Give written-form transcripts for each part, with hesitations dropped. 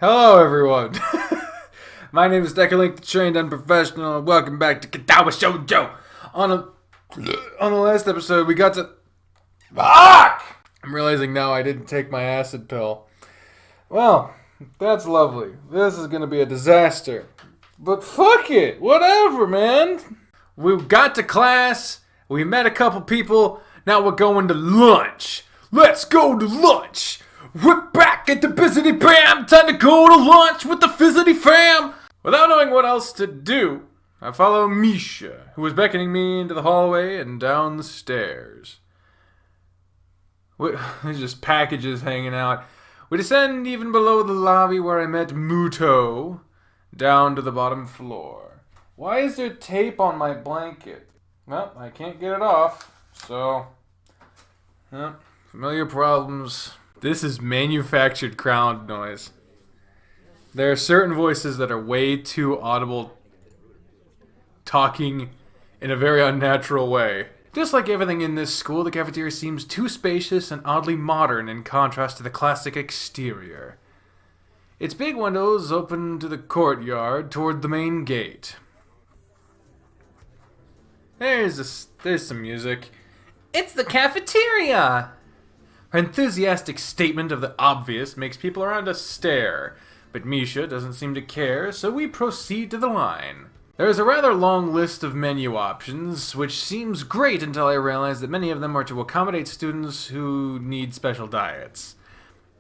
Hello, everyone. My name is Decalink, the trained unprofessional, and welcome back to Katawa Shoujo. On the last episode, we got to... Fuck! I'm realizing now I didn't take my acid pill. Well, that's lovely. This is gonna be a disaster. But fuck it, whatever, man. We got to class, we met a couple people, now we're going to lunch. Let's go to lunch. We're back at the Bizzity Bam! Time to go to lunch with the Fizzity Fam! Without knowing what else to do, I follow Misha, who was beckoning me into the hallway and down the stairs. There's just packages hanging out. We descend even below the lobby where I met Muto, down to the bottom floor. Why is there tape on my blanket? Well, I can't get it off, so... familiar problems. This is manufactured crowd noise. There are certain voices that are way too audible, talking in a very unnatural way. Just like everything in this school, the cafeteria seems too spacious and oddly modern in contrast to the classic exterior. Its big windows open to the courtyard toward the main gate. There's some music. It's the cafeteria! Her enthusiastic statement of the obvious makes people around us stare, but Misha doesn't seem to care, so we proceed to the line. There is a rather long list of menu options, which seems great until I realize that many of them are to accommodate students who need special diets.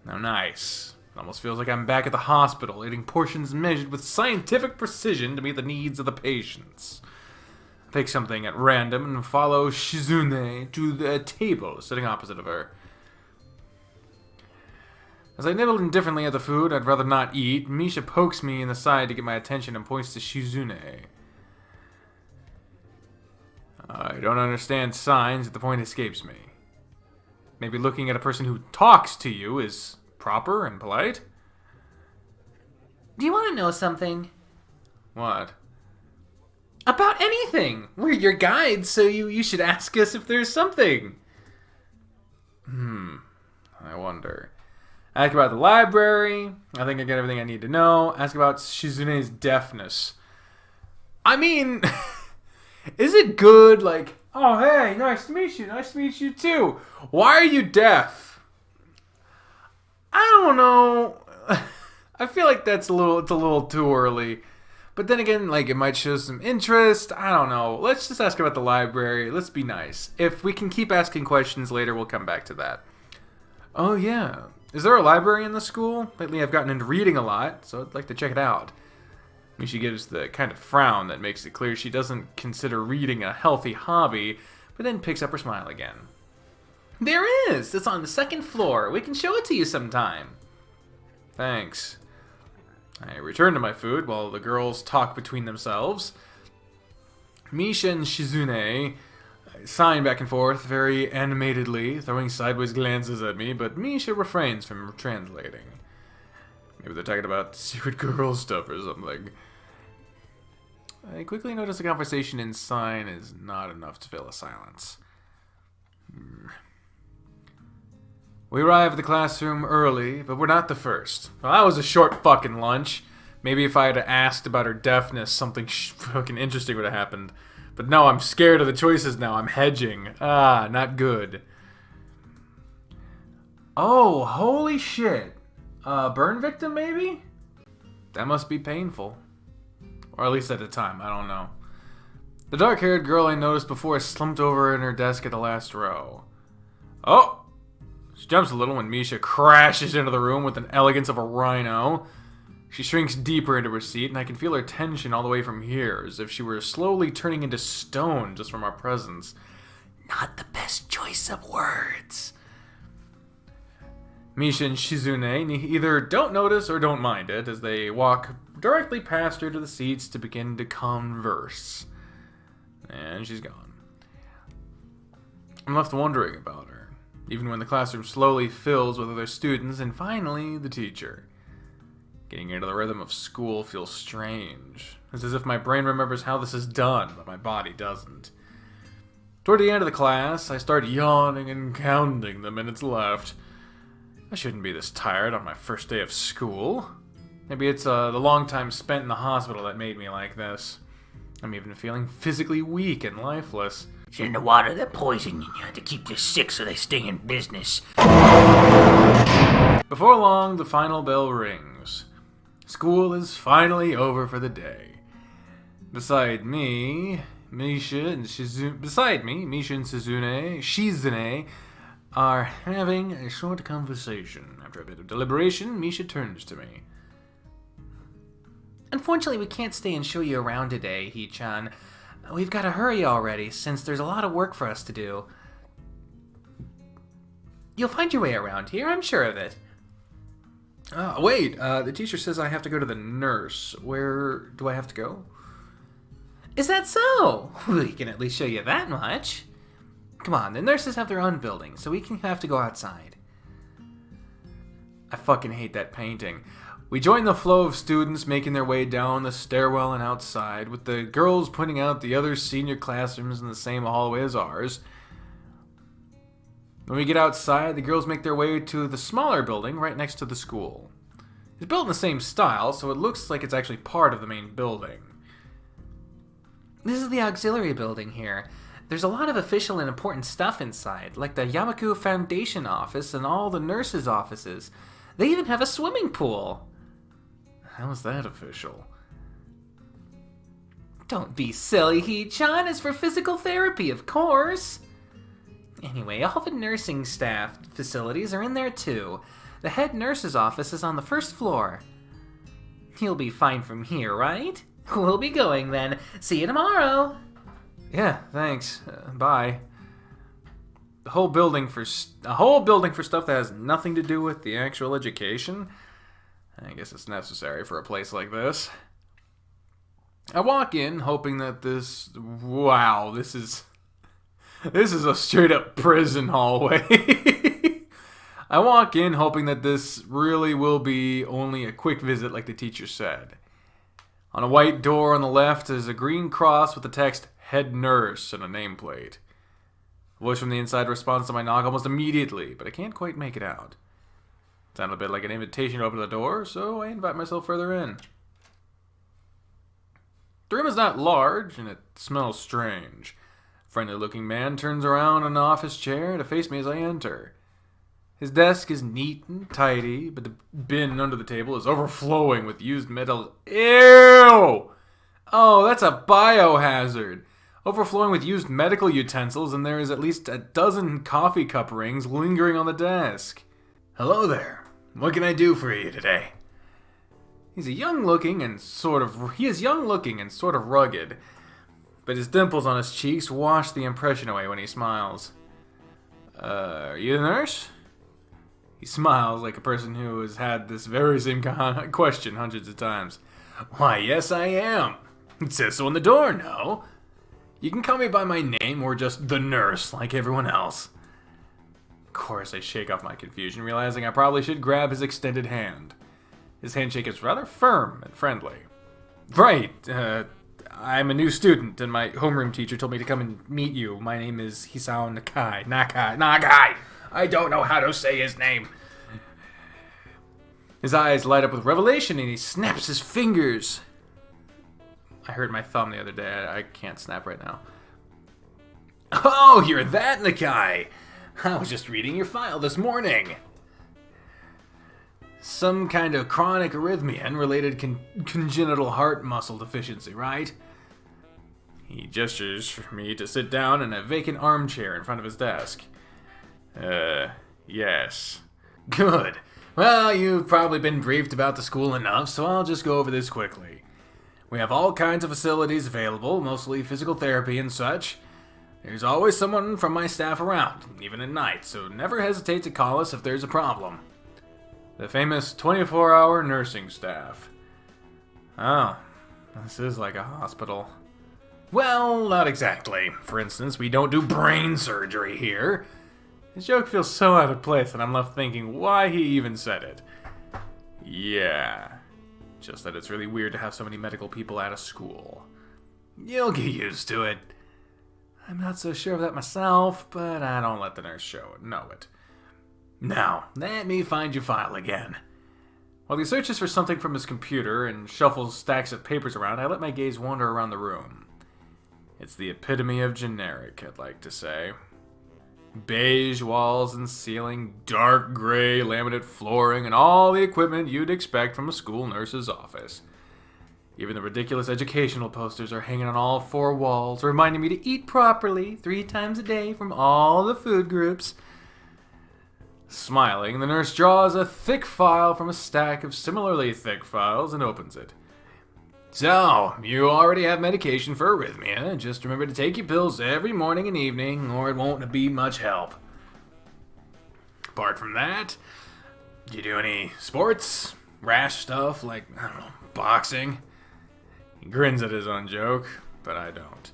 Now, nice. It almost feels like I'm back at the hospital, eating portions measured with scientific precision to meet the needs of the patients. Pick something at random and follow Shizune to the table sitting opposite of her. As I nibble indifferently at the food I'd rather not eat, Misha pokes me in the side to get my attention and points to Shizune. I don't understand signs, yet the point escapes me. Maybe looking at a person who talks to you is proper and polite? Do you want to know something? What? About anything. We're your guides, so you should ask us if there's something. I wonder. Ask about the library. I think I get everything I need to know. Ask about Shizune's deafness. I mean, is it good? Like, oh, hey, nice to meet you. Nice to meet you, too. Why are you deaf? I don't know. I feel like it's a little too early. But then again, like, it might show some interest. I don't know. Let's just ask about the library. Let's be nice. If we can keep asking questions later, we'll come back to that. Oh, yeah. Is there a library in the school? Lately I've gotten into reading a lot, so I'd like to check it out. Misha gives the kind of frown that makes it clear she doesn't consider reading a healthy hobby, but then picks up her smile again. There is! It's on the second floor. We can show it to you sometime. Thanks. I return to my food while the girls talk between themselves. Misha and Shizune sign back and forth very animatedly, throwing sideways glances at me, but Misha refrains from translating. Maybe they're talking about secret girl stuff or something. I quickly notice the conversation in sign is not enough to fill a silence. We arrive at the classroom early, but we're not the first. Well, that was a short fucking lunch. Maybe if I had asked about her deafness, something fucking interesting would have happened. But no, I'm scared of the choices now. I'm hedging. Not good. Oh, holy shit. Burn victim, maybe? That must be painful. Or at least at the time, I don't know. The dark-haired girl I noticed before slumped over in her desk at the last row. Oh! She jumps a little when Misha crashes into the room with an elegance of a rhino. She shrinks deeper into her seat, and I can feel her tension all the way from here, as if she were slowly turning into stone just from our presence. Not the best choice of words. Misha and Shizune either don't notice or don't mind it, as they walk directly past her to the seats to begin to converse. And she's gone. I'm left wondering about her, even when the classroom slowly fills with other students, and finally the teacher. Getting into the rhythm of school feels strange. It's as if my brain remembers how this is done, but my body doesn't. Toward the end of the class, I start yawning and counting the minutes left. I shouldn't be this tired on my first day of school. Maybe it's the long time spent in the hospital that made me like this. I'm even feeling physically weak and lifeless. It's in the water they're poisoning you to keep you sick so they stay in business. Before long, the final bell rings. School is finally over for the day. Beside me, Misha and Shizune are having a short conversation. After a bit of deliberation, Misha turns to me. Unfortunately, we can't stay and show you around today, Hee-chan. We've got to hurry already, since there's a lot of work for us to do. You'll find your way around here, I'm sure of it. Wait, the teacher says I have to go to the nurse. Where do I have to go? Is that so? We can at least show you that much. Come on, the nurses have their own building, so we can have to go outside. I fucking hate that painting. We join the flow of students making their way down the stairwell and outside, with the girls pointing out the other senior classrooms in the same hallway as ours. When we get outside, the girls make their way to the smaller building right next to the school. It's built in the same style, so it looks like it's actually part of the main building. This is the auxiliary building here. There's a lot of official and important stuff inside, like the Yamaku Foundation office and all the nurses' offices. They even have a swimming pool. How is that official? Don't be silly, Hee-chan. It's for physical therapy, of course. Anyway, all the nursing staff facilities are in there too. The head nurse's office is on the first floor. You'll be fine from here, right? We'll be going then. See you tomorrow. Yeah, thanks. Bye. A whole building for stuff that has nothing to do with the actual education. I guess it's necessary for a place like this. I walk in hoping that this is a straight up prison hallway. I walk in hoping that this really will be only a quick visit like the teacher said. On a white door on the left is a green cross with the text Head Nurse and a nameplate. A voice from the inside responds to my knock almost immediately, but I can't quite make it out. It sounded a bit like an invitation to open the door, so I invite myself further in. The room is not large, and it smells strange. A friendly-looking man turns around in an office chair to face me as I enter. His desk is neat and tidy, but the bin under the table is overflowing with used metal. Ew! Oh, that's a biohazard. Overflowing with used medical utensils, and there is at least a dozen coffee cup rings lingering on the desk. Hello there. What can I do for you today? He is young looking and sort of rugged, but his dimples on his cheeks wash the impression away when he smiles. Are you the nurse? He smiles like a person who has had this very same question hundreds of times. Why, yes, I am. It says so on the door, no? You can call me by my name or just the nurse like everyone else. Of course, I shake off my confusion, realizing I probably should grab his extended hand. His handshake is rather firm and friendly. Right, I'm a new student, and my homeroom teacher told me to come and meet you. My name is Hisao Nakai. I don't know how to say his name. His eyes light up with revelation, and he snaps his fingers. I hurt my thumb the other day. I can't snap right now. Oh, you're that Nakai. I was just reading your file this morning. Some kind of chronic arrhythmia and related congenital heart muscle deficiency, right? He gestures for me to sit down in a vacant armchair in front of his desk. Yes. Good. Well, you've probably been briefed about the school enough, so I'll just go over this quickly. We have all kinds of facilities available, mostly physical therapy and such. There's always someone from my staff around, even at night, so never hesitate to call us if there's a problem. The famous 24-hour nursing staff. Oh, this is like a hospital. Well, not exactly. For instance, we don't do brain surgery here. His joke feels so out of place that I'm left thinking why he even said it. Yeah, just that it's really weird to have so many medical people at a school. You'll get used to it. I'm not so sure of that myself, but I don't let the nurse know it. Now, let me find your file again. While he searches for something from his computer and shuffles stacks of papers around, I let my gaze wander around the room. It's the epitome of generic, I'd like to say. Beige walls and ceiling, dark gray laminate flooring, and all the equipment you'd expect from a school nurse's office. Even the ridiculous educational posters are hanging on all four walls, reminding me to eat properly 3 times a day from all the food groups. Smiling, the nurse draws a thick file from a stack of similarly thick files and opens it. So, you already have medication for arrhythmia. Just remember to take your pills every morning and evening, or it won't be much help. Apart from that, do you do any sports? Rash stuff like, I don't know, boxing? He grins at his own joke, but I don't.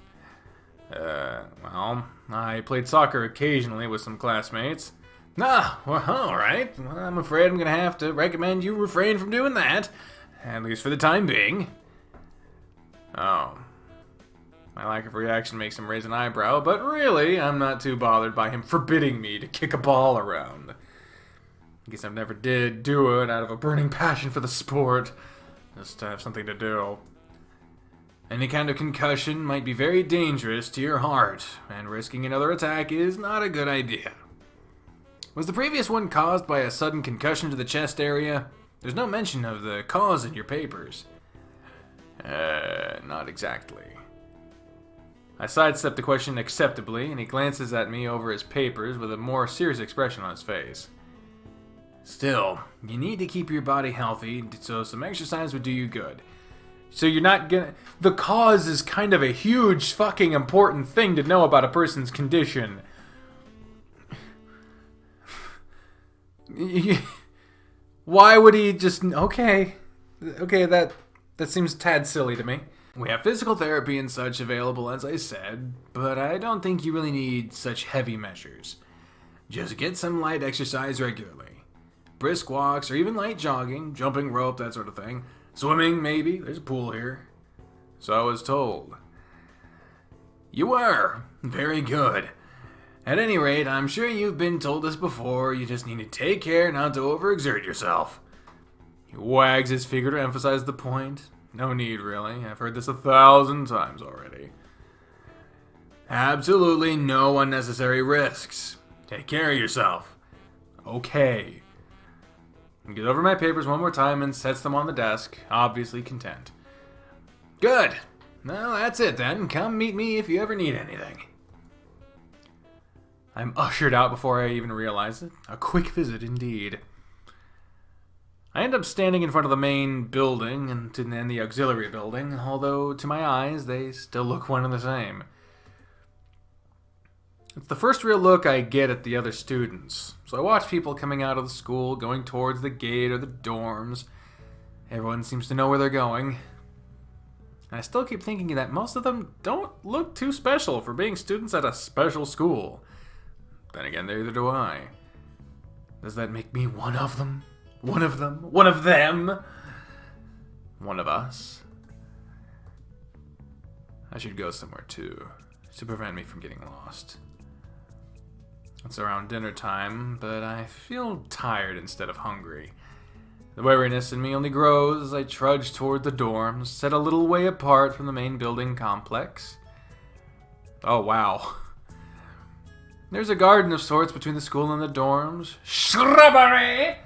Well, I played soccer occasionally with some classmates. Ah, well, alright. Well, I'm afraid I'm gonna have to recommend you refrain from doing that. At least for the time being. Oh. My lack of reaction makes him raise an eyebrow, but really, I'm not too bothered by him forbidding me to kick a ball around. I guess I never did do it out of a burning passion for the sport. Just to have something to do. Any kind of concussion might be very dangerous to your heart, and risking another attack is not a good idea. Was the previous one caused by a sudden concussion to the chest area? There's no mention of the cause in your papers. Not exactly. I sidestep the question acceptably, and he glances at me over his papers with a more serious expression on his face. Still, you need to keep your body healthy, so some exercise would do you good. So you're not gonna... The cause is kind of a huge fucking important thing to know about a person's condition. Why would he just... Okay, that seems tad silly to me. We have physical therapy and such available, as I said, but I don't think you really need such heavy measures. Just get some light exercise regularly. Brisk walks, or even light jogging, jumping rope, that sort of thing. Swimming, maybe. There's a pool here. So I was told. You were. Very good. At any rate, I'm sure you've been told this before. You just need to take care not to overexert yourself. He wags his finger to emphasize the point. No need, really. I've heard this 1,000 times already. Absolutely no unnecessary risks. Take care of yourself. Okay. He goes over my papers one more time and sets them on the desk, obviously content. Good. Well, that's it then. Come meet me if you ever need anything. I'm ushered out before I even realize it. A quick visit indeed. I end up standing in front of the main building and then the auxiliary building, although to my eyes they still look one and the same. It's the first real look I get at the other students, so I watch people coming out of the school, going towards the gate or the dorms. Everyone seems to know where they're going. And I still keep thinking that most of them don't look too special for being students at a special school. Then again, neither do I. Does that make me one of them? One of them? One of them? One of us? I should go somewhere too, to prevent me from getting lost. It's around dinner time, but I feel tired instead of hungry. The weariness in me only grows as I trudge toward the dorms, set a little way apart from the main building complex. Oh wow. There's a garden of sorts between the school and the dorms. Shrubbery!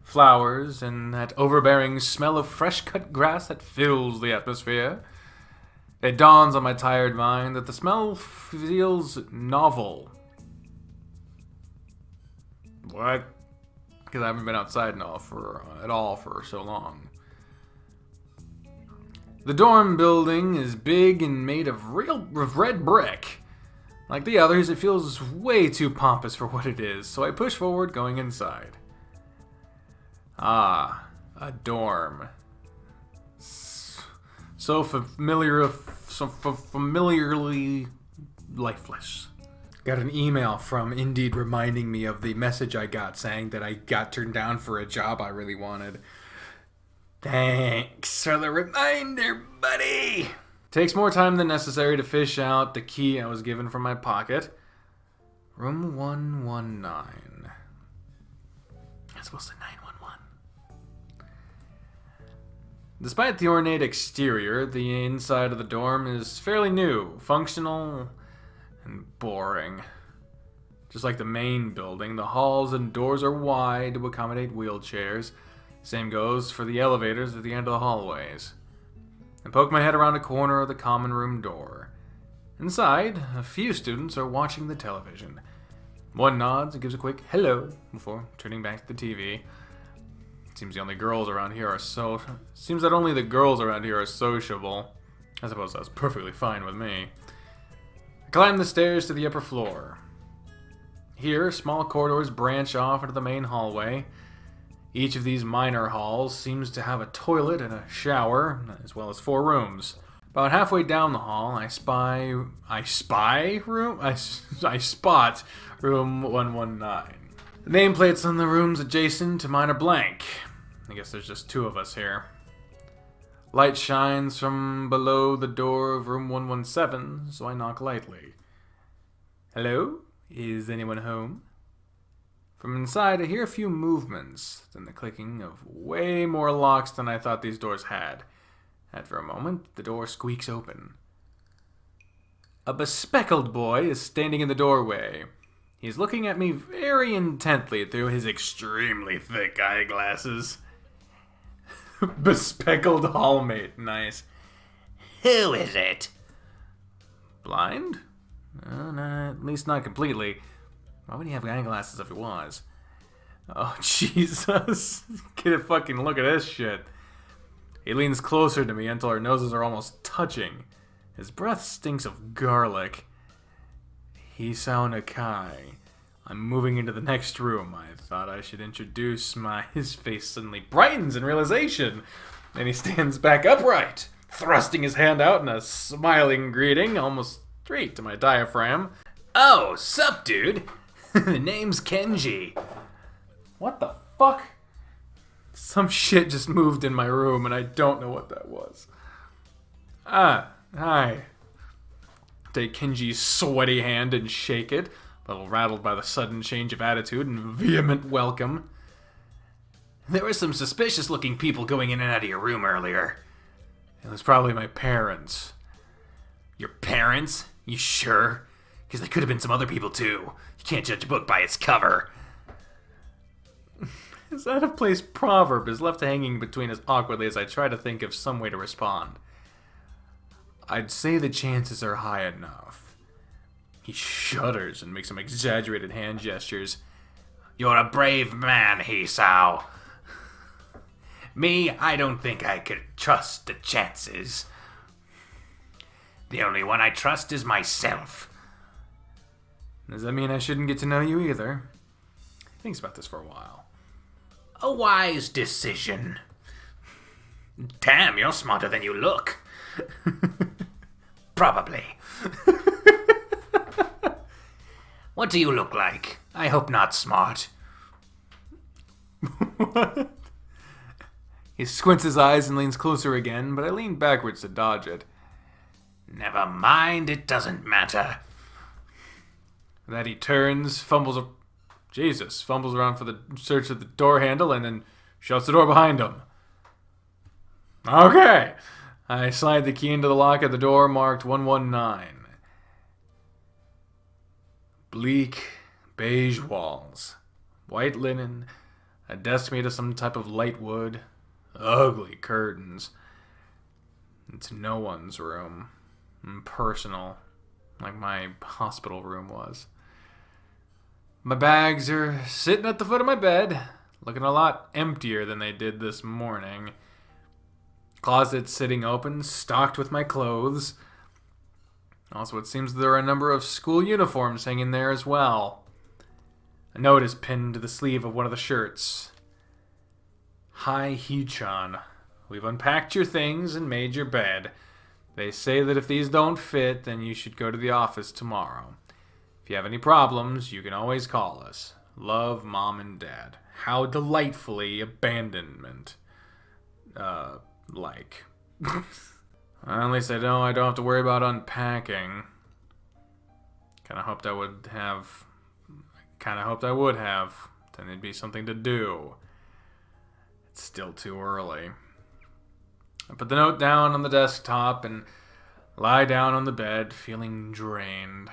Flowers, and that overbearing smell of fresh-cut grass that fills the atmosphere. It dawns on my tired mind that the smell feels novel. What? Because I haven't been outside at all for so long. The dorm building is big and made of red brick. Like the others, it feels way too pompous for what it is, so I push forward, going inside. Ah, a dorm. So familiarly lifeless. Got an email from Indeed reminding me of the message I got saying that I got turned down for a job I really wanted. Thanks for the reminder, buddy. Takes more time than necessary to fish out the key I was given from my pocket. Room 119. That's supposed to 911. Despite the ornate exterior, the inside of the dorm is fairly new, functional, and boring. Just like the main building, the halls and doors are wide to accommodate wheelchairs. Same goes for the elevators at the end of the hallways. I poke my head around a corner of the common room door. Inside, a few students are watching the television. One nods and gives a quick hello before turning back to the TV. Seems that only the girls around here are sociable. I suppose that's perfectly fine with me. I climb the stairs to the upper floor. Here, small corridors branch off into the main hallway. Each of these minor halls seems to have a toilet and a shower, as well as 4 rooms. About halfway down the hall, I spot room 119. The nameplates on the rooms adjacent to mine are blank. I guess there's just 2 of us here. Light shines from below the door of room 117, so I knock lightly. Hello? Is anyone home? From inside, I hear a few movements, then the clicking of way more locks than I thought these doors had. After a moment, the door squeaks open. A bespectacled boy is standing in the doorway. He's looking at me very intently through his extremely thick eyeglasses. Bespectacled hallmate, nice. Who is it? Blind? No, at least not completely. Why would he have eyeglasses if he was? Oh, Jesus. Get a fucking look at this shit. He leans closer to me until our noses are almost touching. His breath stinks of garlic. Hisao Nakai. I'm moving into the next room. I thought I should introduce His face suddenly brightens in realization. Then he stands back upright, thrusting his hand out in a smiling greeting, almost straight to my diaphragm. Oh, sup, dude? The name's Kenji. What the fuck? Some shit just moved in my room and I don't know what that was. Hi. Take Kenji's sweaty hand and shake it, a little rattled by the sudden change of attitude and vehement welcome. There were some suspicious-looking people going in and out of your room earlier. It was probably my parents. Your parents? You sure? Because there could have been some other people too. You can't judge a book by its cover. His out-of-place proverb is left hanging between us awkwardly as I try to think of some way to respond. I'd say the chances are high enough. He shudders and makes some exaggerated hand gestures. You're a brave man, Hisao. Me, I don't think I could trust the chances. The only one I trust is myself. Does that mean I shouldn't get to know you either? He thinks about this for a while. A wise decision. Damn, you're smarter than you look. Probably. What do you look like? I hope not smart. What? He squints his eyes and leans closer again, but I lean backwards to dodge it. Never mind, it doesn't matter. That he turns, fumbles around for the search of the door handle and then shuts the door behind him. Okay. I slide the key into the lock of the door marked 119. Bleak, beige walls, white linen, a desk made of some type of light wood, ugly curtains. It's no one's room. Personal, like my hospital room was. My bags are sitting at the foot of my bed, looking a lot emptier than they did this morning. Closet sitting open, stocked with my clothes. Also, it seems there are a number of school uniforms hanging there as well. A note is pinned to the sleeve of one of the shirts. Hi, Hichan. We've unpacked your things and made your bed. They say that if these don't fit, then you should go to the office tomorrow. If you have any problems, you can always call us. Love, Mom and Dad. How delightfully abandonment. Like. At least I don't have to worry about unpacking. Kinda hoped I would have. Then it'd be something to do. It's still too early. I put the note down on the desktop and lie down on the bed, feeling drained.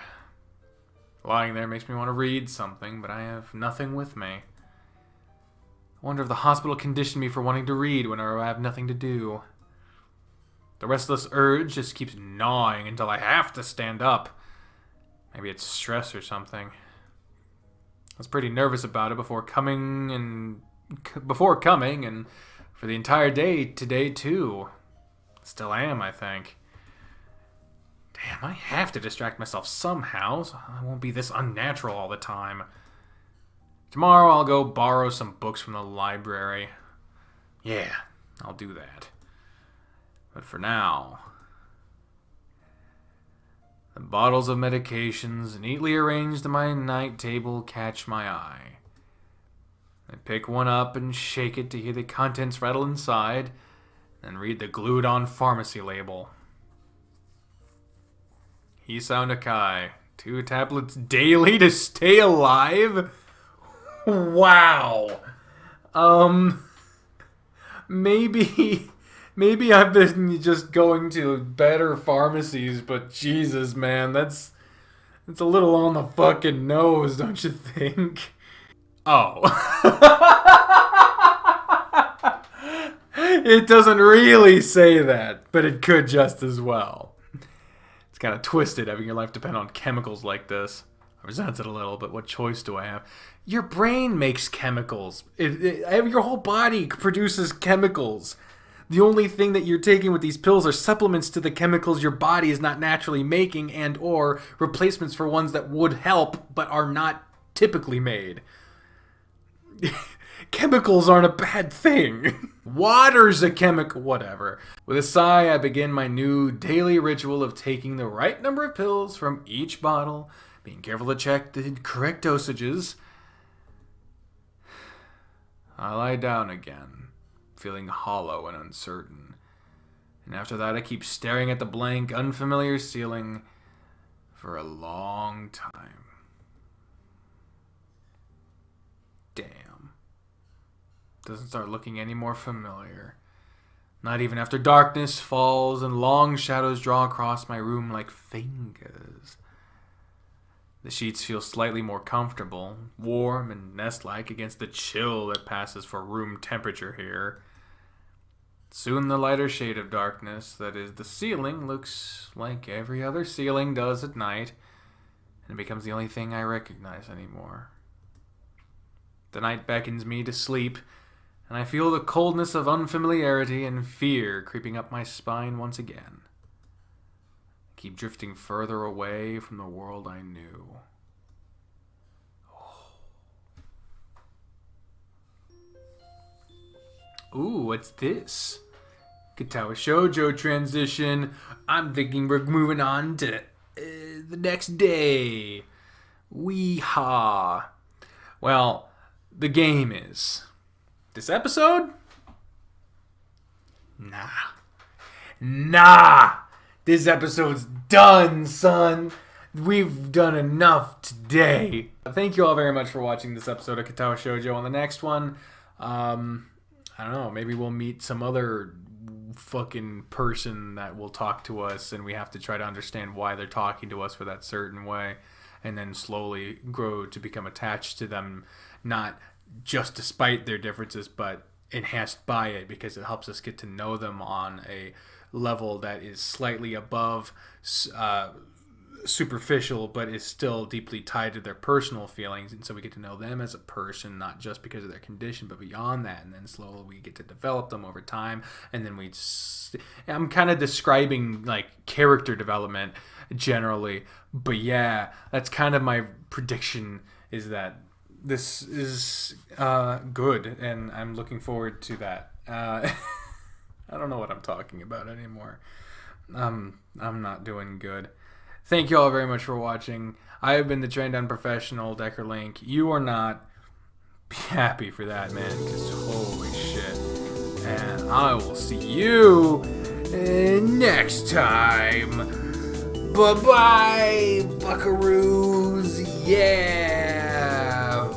Lying there makes me want to read something, but I have nothing with me. I wonder if the hospital conditioned me for wanting to read whenever I have nothing to do. The restless urge just keeps gnawing until I have to stand up. Maybe it's stress or something. I was pretty nervous about it before coming, and for the entire day today too. Still am, I think. Damn, I have to distract myself somehow, so I won't be this unnatural all the time. Tomorrow I'll go borrow some books from the library. Yeah, I'll do that. But for now, the bottles of medications neatly arranged on my night table catch my eye. I pick one up and shake it to hear the contents rattle inside, then read the glued-on pharmacy label. Hisao Nakai, 2 tablets daily to stay alive? Wow. Maybe I've been just going to better pharmacies, but Jesus, man, that's a little on the fucking nose, don't you think? Oh. It doesn't really say that, but it could just as well. It's kind of twisted having your life depend on chemicals like this. I resent it a little, but what choice do I have? Your brain makes chemicals. Your whole body produces chemicals. The only thing that you're taking with these pills are supplements to the chemicals your body is not naturally making and or replacements for ones that would help but are not typically made. Chemicals aren't a bad thing. Water's a chemical. Whatever. With a sigh, I begin my new daily ritual of taking the right number of pills from each bottle, being careful to check the correct dosages. I lie down again, feeling hollow and uncertain. And after that, I keep staring at the blank, unfamiliar ceiling for a long time. Damn. Doesn't start looking any more familiar. Not even after darkness falls and long shadows draw across my room like fingers. The sheets feel slightly more comfortable, warm and nest-like against the chill that passes for room temperature here. Soon the lighter shade of darkness, that is the ceiling, looks like every other ceiling does at night, and it becomes the only thing I recognize anymore. The night beckons me to sleep, and I feel the coldness of unfamiliarity and fear creeping up my spine once again. I keep drifting further away from the world I knew. Ooh, what's this? Katawa Shoujo transition. I'm thinking we're moving on to the next day. Wee-ha. Well, the game is... This episode? Nah. This episode's done, son. We've done enough today. Thank you all very much for watching this episode of Katawa Shoujo. On the next one, I don't know, maybe we'll meet some other fucking person that will talk to us and we have to try to understand why they're talking to us for that certain way and then slowly grow to become attached to them, not just despite their differences, but enhanced by it because it helps us get to know them on a level that is slightly above superficial, but is still deeply tied to their personal feelings. And so we get to know them as a person, not just because of their condition, but beyond that. And then slowly we get to develop them over time. And then I'm kind of describing like character development generally, but yeah, that's kind of my prediction, is that this is good, and I'm looking forward to that. I don't know what I'm talking about anymore. I'm not doing good. Thank you all very much for watching. I have been the Trained Unprofessional, Decker Link. You are not. Be happy for that, man, because holy shit. And I will see you next time. Bye-bye, buckaroos. Yeah.